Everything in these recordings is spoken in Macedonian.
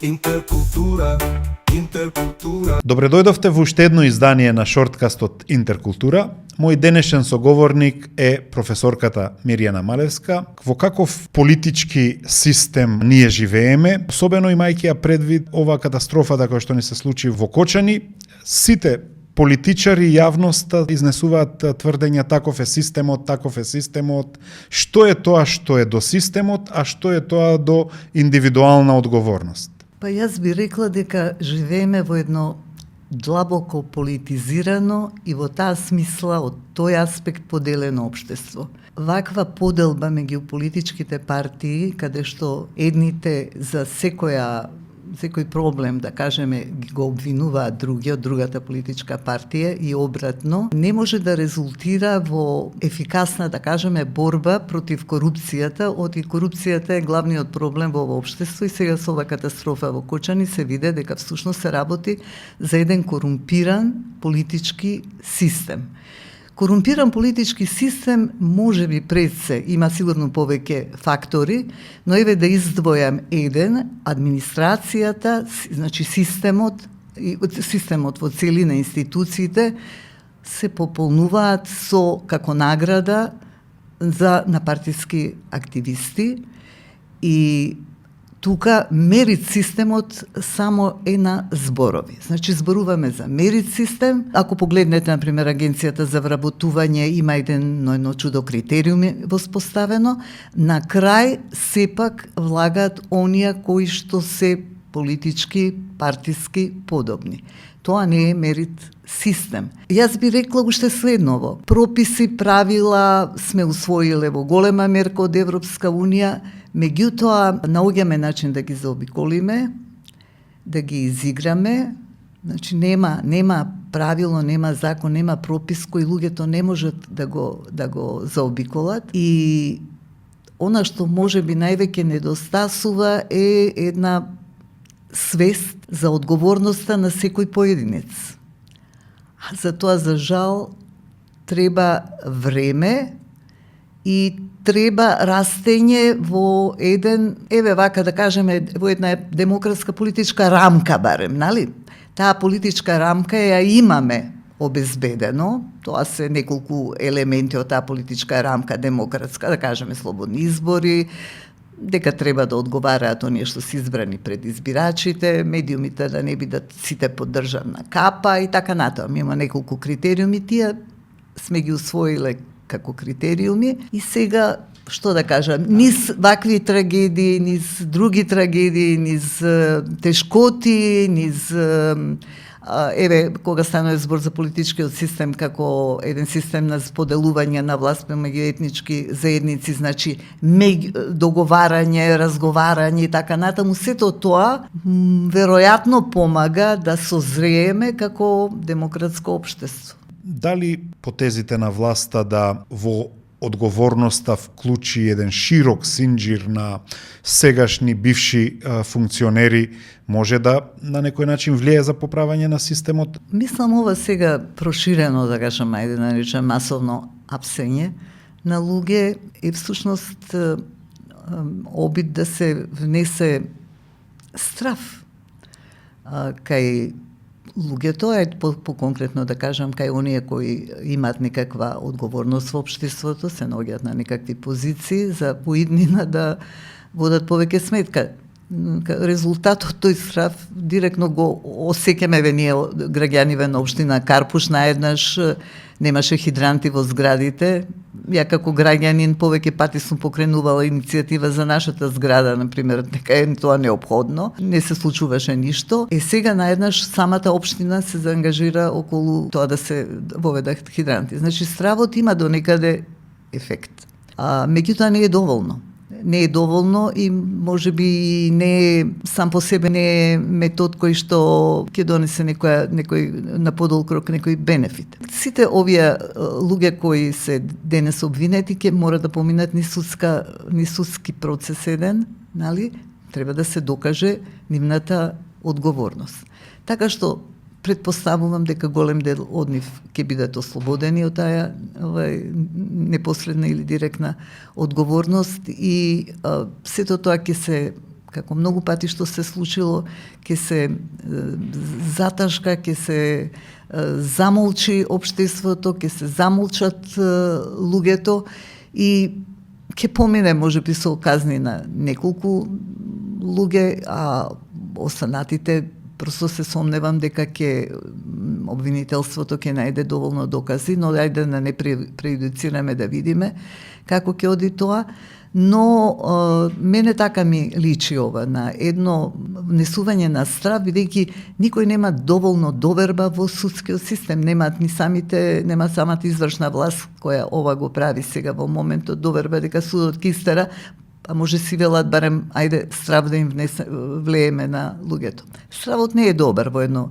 Интеркултура. Добре дојдовте во уште едно издание на шорткастот Интеркултура. Мој денешен соговорник е професорката Мирјана Малевска. Во каков политички систем ние живееме, особено имајќи ја предвид оваа катастрофата која што ни се случи во Кочани, сите политичари и јавноста изнесуваат тврдења таков е системот, што е тоа што е до системот, а што е тоа до индивидуална одговорност. Па јас би рекла дека живееме во едно длабоко политизирано и во таа смисла од тој аспект поделено општество. Ваква поделба меѓу политичките партии, каде што едните за секој проблем, да кажеме, го обвинуваат други од другата политичка партија и обратно, не може да резултира во ефикасна, да кажеме, борба против корупцијата, оти корупцијата е главниот проблем во ова општество и сега со ова катастрофа во Кочани се виде дека всушност се работи за еден корумпиран политички систем. Корумпиран политички систем може би пред се има сигурно повеќе фактори, но еве да издвојам еден, администрацијата, значи системот во целина институциите се пополнуваат со како награда на партиски активисти и тука мерит системот само е на зборови. Значи зборуваме за мерит систем. Ако погледнете, например, Агенцијата за вработување има едно чудо критериуми воспоставено. На крај сепак влагаат оние кои што се политички, партиски подобни. Тоа не е мерит систем. Јас би рекла уште следново. Прописи, правила сме усвоиле во голема мерка од Европска Унија, меѓутоа наоѓаме начин да ги заобиколиме, да ги изиграме. Значи нема правило, нема закон, нема пропис кој луѓето не можат да го заобиколат и она што може би највеќе недостасува е една свест за одговорноста на секој поединец. А за тоа, за жал, треба време и треба растење во еден, еве вака да кажеме, во една демократска политичка рамка барем, нали? Таа политичка рамка ја имаме обезбедено, тоа се неколку елементи од таа политичка рамка демократска, да кажеме слободни избори, дека треба да одговараат оние што се избрани пред избирачите, медиумите да не бидат сите под државна капа и така натаму. Има неколку критериуми, тие сме ги усвоиле како критериуми и сега, што да кажам, низ вакви трагедии, низ други трагедии, низ тешкоти, низ еве, кога станува збор за политичкиот систем како еден систем на споделување на власт меѓу етнички заедници, значи договарање, разговарање и така натаму, сето тоа веројатно помага да созрееме како демократско општество. Дали потезите на власта да во одговорноста вклучи еден широк синџир на сегашни бивши функционери може да на некој начин влие за поправање на системот? Мислам ова сега проширено, да кажам, ајде да наречем масовно апсење на луѓе е всушност обид да се внесе страв кај луѓето, по-конкретно да кажам, кај оние кои имаат некаква одговорност во општеството, се наоѓаат на некакви позиции за поиднина да водат повеќе сметка. Резултатот тој страв директно го осеќаме ние граѓаниве на општина Карпуш. Наеднаш немаше хидранти во зградите. Ја како граѓанин повеќе пати сум покренувала иницијатива за нашата зграда, например, дека е тоа неопходно. Не се случуваше ништо. Сега наеднаш самата општина се заангажира околу тоа да се воведат хидранти. Значи стравот има до некаде ефект. Меѓутоа не е доволно. Не е доволно и може би не сам по себе не е метод кој што ќе донесе некој на подолг рок некој бенефит. Сите овие луѓе кои се денес обвинети ќе мора да поминат низ судски процес еден, нали? Треба да се докаже нивната одговорност. Така што предпоставувам дека голем дел од нив ќе бидат ослободени од таа непосредна или директна одговорност и сето тоа ќе се како многу пати што се случило, ќе се заташка, ќе се замолчи општеството, ќе се замолчат луѓето и ќе помине можеби со казни на неколку луѓе, а останатите просто се сомневам дека ќе обвинителството ќе најде доволно докази, но ајде да не прејудицираме да видиме како ќе оди тоа. Но мене така ми личи ова на едно внесување на страв, бидејќи никој нема доволно доверба во судскиот систем, нема самата извршна власт која ова го прави сега во моментот доверба дека судот ќе истера, а може си велат барем ајде страв да им влееме на луѓето. Стравот не е добар во едно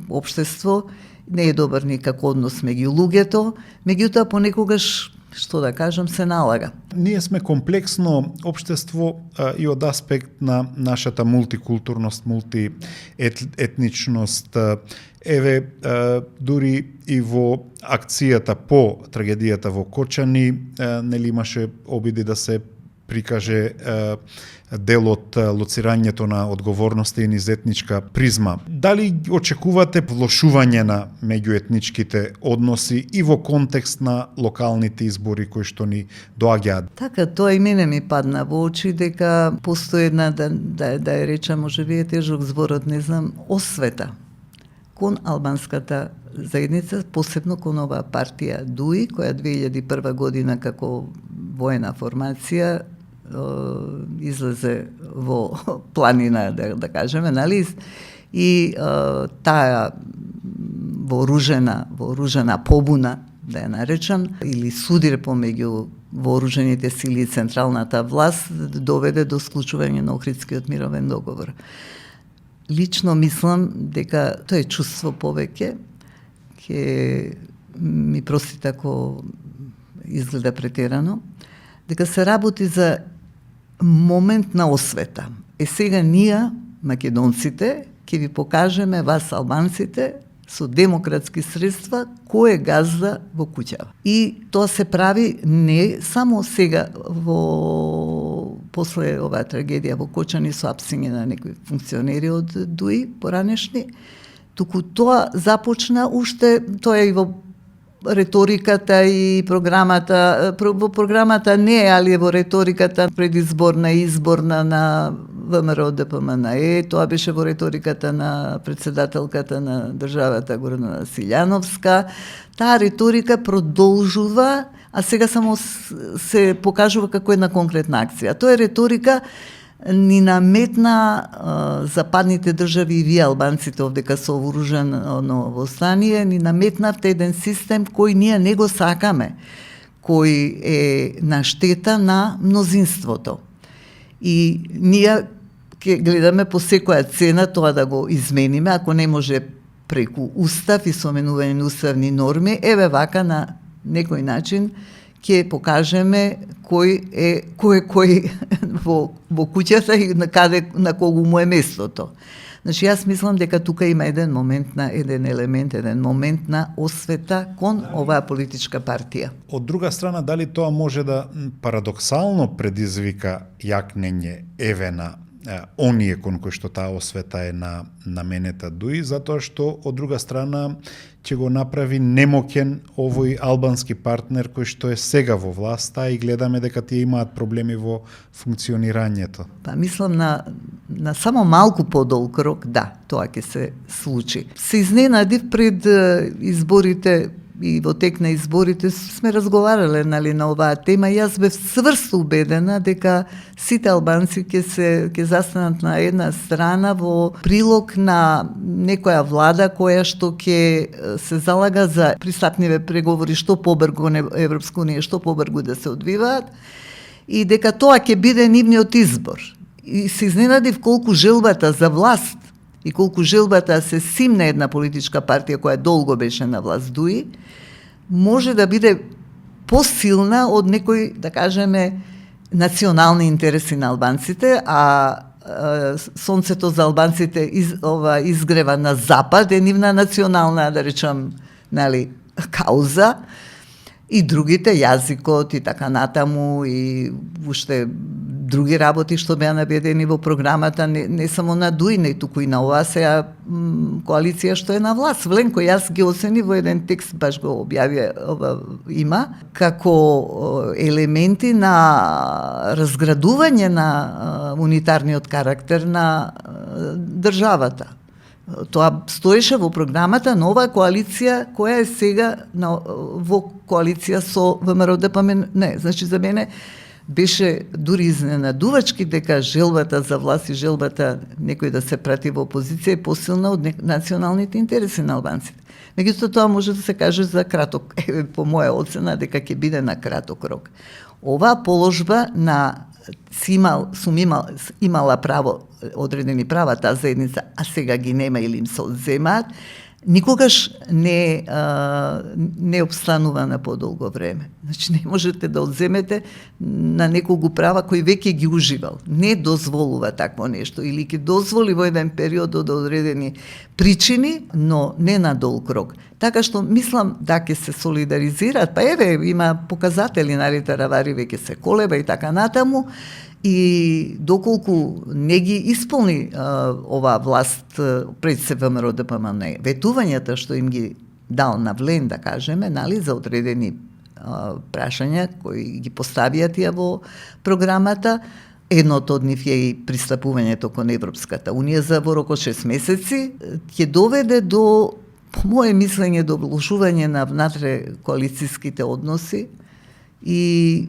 општество, не е добар никако однос меѓу луѓето, меѓутоа понекогаш што да кажам, се налага. Ние сме комплексно општество и од аспект на нашата мултикултурност, мултиетничност. Еве, дури и во акцијата по трагедијата во Кочани, нели имаше обиди да се прикаже дел од лоцирањето на одговорности низ етничка призма. Дали очекувате влошување на меѓуетничките односи и во контекст на локалните избори кои што ни доаѓаат? Така, тоа и мене ми падна во очи дека постои една, да ја речам, може би е тежок зборот, не знам, освета кон албанската заедница, посебно кон оваа партија ДУИ, која 2001 година како воена формација излезе во планина, да кажеме, нали? И таа вооружена побуна, да ја наречам, или судир помеѓу вооружените сили и централната власт доведе до склучување на Охридскиот мировен договор. Лично мислам дека тоа е чувство повеќе, ќе ми простите ако изгледа претерано, дека се работи за момент на освета. Сега ние, македонците, ќе ви покажеме вас, албанците, со демократски средства, кој е газда во куќава. И тоа се прави не само сега после оваа трагедија во Кочани со апсиње на некои функционери од ДУИ поранешни, туку тоа започна уште, тоа е и во реториката и програмата, во програмата не, али во реториката предизборна и изборна на ВМРО ДПМНЕ, тоа беше во реториката на председателката на државата Гордана Силјановска. Таа реторика продолжува, а сега само се покажува како една конкретна акција. Тоа е реторика ни наметна западните држави и вие албанците овдека со вооружено восстание, ни наметнавте еден систем кој ние не го сакаме, кој е на штета на мнозинството. И ние ќе гледаме по секоја цена тоа да го измениме, ако не може преку устав и соменување на уставни норми, еве вака на некој начин ќе покажеме кој е во куќата и на кого му е местото. Значи, јас мислам дека тука има еден момент на освета кон оваа политичка партија. Од друга страна, дали тоа може да парадоксално предизвика јакнење еве на оние кон кои што таа освета е наменета ДУИ, затоа што од друга страна ќе го направи немоќен овој албански партнер кој што е сега во власта и гледаме дека тие имаат проблеми во функционирањето. Па мислам на само малку подолг рок, да, тоа ќе се случи. Се изненадив пред изборите и во тек на изборите сме разговарале на оваа тема и јас бев цврсто убедена дека сите албанци ќе застанат на една страна во прилог на некоја влада која што ќе се залага за пристапниве преговори што побрзо на Европска унија, што побрзо да се одвиваат и дека тоа ќе биде нивниот избор. И се изненадив колку желбата за власт и колку желбата се симне една политичка партија која долго беше на власт ДУИ, може да биде посилна од некои, да кажеме, национални интереси на албанците, а сонцето за албанците изгрева на запад е нивна национална, да речам, кауза, и другите, јазикот и така натаму, и уште други работи што беа наведени во програмата, не само на ДУИ, не туку и на оваа сега коалиција што е на власт. Вленко, јас ги оцени во еден текст, баш го објавија има, како елементи на разградување на унитарниот карактер на државата. Тоа стоеше во програмата на оваа коалиција, која е сега во коалиција со ВМРО-ДПМН. Не, значи за мене беше дури изненадувачки дека желбата за власт и желбата некој да се прати во опозиција е посилна од националните интереси на албанците. Меѓутоа тоа може да се каже за краток, по моја оцена, дека ќе биде на краток рок. Оваа положба на имала право, одредени права таа заедница, а сега ги нема или им се одземаат, никогаш не обстанува на подолго време. Значи не можете да одземете на неколку права кои веќе ги уживал. Не дозволува такво нешто или ќе дозволи во еден период од одредени причини, но не на долг рок. Така што мислам да ќе се солидаризираат, па еве има показатели, нали, Таравари веќе се колеба и така натаму. И доколку не ги исполни оваа власт пред се ВМРО-ДПМН, ветувањата што им ги дал на влен, да кажеме, нали, за одредени прашања кои ги поставија тие во програмата, едното од нив е и пристапувањето кон Европската Унија за во рок од 6 месеци, ќе доведе до, по мое мислење, до влошување на внатре коалицијските односи и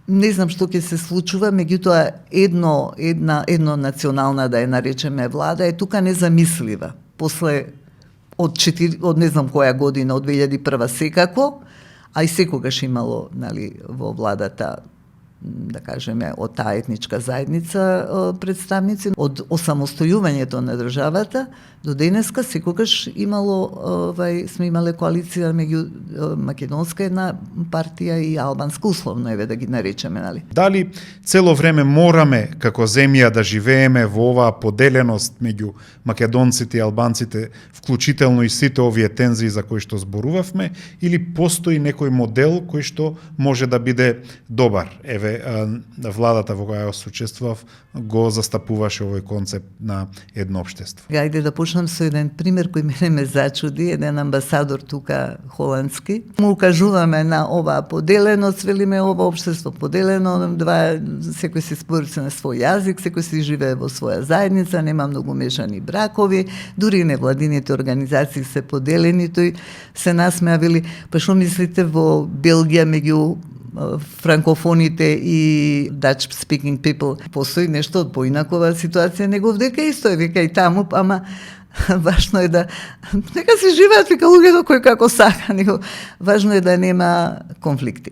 не знам што ќе се случува, меѓутоа едно национална, да ја наречеме, влада е тука незамислива. После од не знам која година, од 2001 секако, а и секогаш имало, нали, во владата, да кажеме, од таа етничка заедница представници. Од осамостојувањето на државата до денеска секогаш имало, сме имале коалиција меѓу македонска една партија и албанска, условно еве да ги наречеме, нали. Дали цело време мораме како земја да живееме во оваа поделеност меѓу македонците и албанците, вклучително и сите овие тензии за кои што зборувавме, или постои некој модел кој што може да биде добар? Еве, владата во која јас учествував го застапуваше овој концепт на едно општество. Ајде да почнам со еден пример кој мене ме зачуди, еден амбасадор тука холандски. Му укажуваме на оваа поделеност, велиме ова општество поделено, секој се спори на свој јазик, секој се живее во своја заедница, нема многу мешани бракови, дури невладините организации се поделени, тој се насмеа, вели, па што мислите во Белгија меѓу франкофоните и Dutch speaking people постои нешто од поинакова ситуација, него дека исто е, вика и таму, ама важно е да нека се живеат, вика, луѓето кои како сака, него важно е да нема конфликти.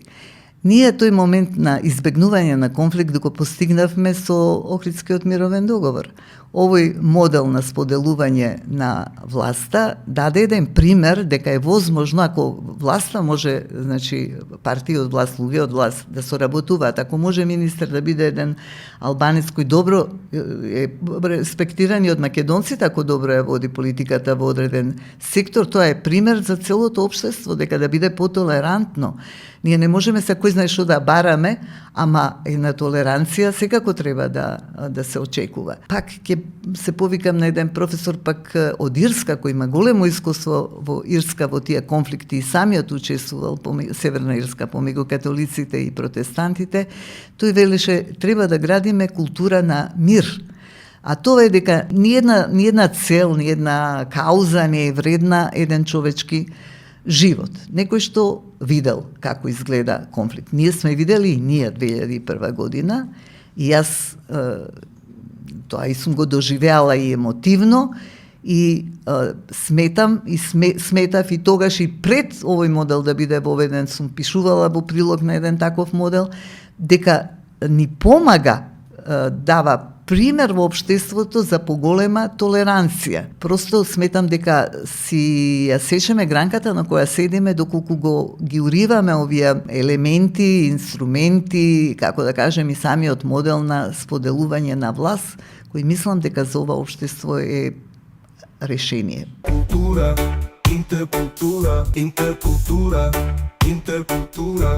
Ние тој момент на избегнување на конфликт го постигнавме со Охридскиот мировен договор. Овој модел на споделување на власта даде еден пример дека е возможно, ако власта може, значи партии од власт, луѓе од власт да соработуваат, ако може министер да биде еден албанец кој добро е респектиран и од македонците, ако добро ја води политиката во одреден сектор, тоа е пример за целото општество, дека да биде потолерантно. Ние не можеме се кој знае што да бараме, ама една толеранција секако треба да се очекува. Пак ќе се повикам на еден професор пак од Ирска, кој има големо искуство во Ирска во тие конфликти и самиот учествувал Северна Ирска помеѓу католиците и протестантите. Тој велеше треба да градиме култура на мир. А тоа е дека ни една цел, ни една кауза не е вредна еден човечки живот. Некој што видел како изгледа конфликт. Ние сме видели и ние 2001 година и јас тоа и сум го доживеала и емотивно и сметав и тогаш и пред овој модел да биде воведен, сум пишувала во прилог на еден таков модел, дека ни помага, дава пример во општеството за поголема толеранција. Просто сметам дека си ја сечеме гранката на која седиме доколку ги уриваме овие елементи, инструменти, како да кажем и самиот модел на споделување на власт, кој мислам дека за ова општество е решение. Култура, интеркултура, интеркултура, интеркултура.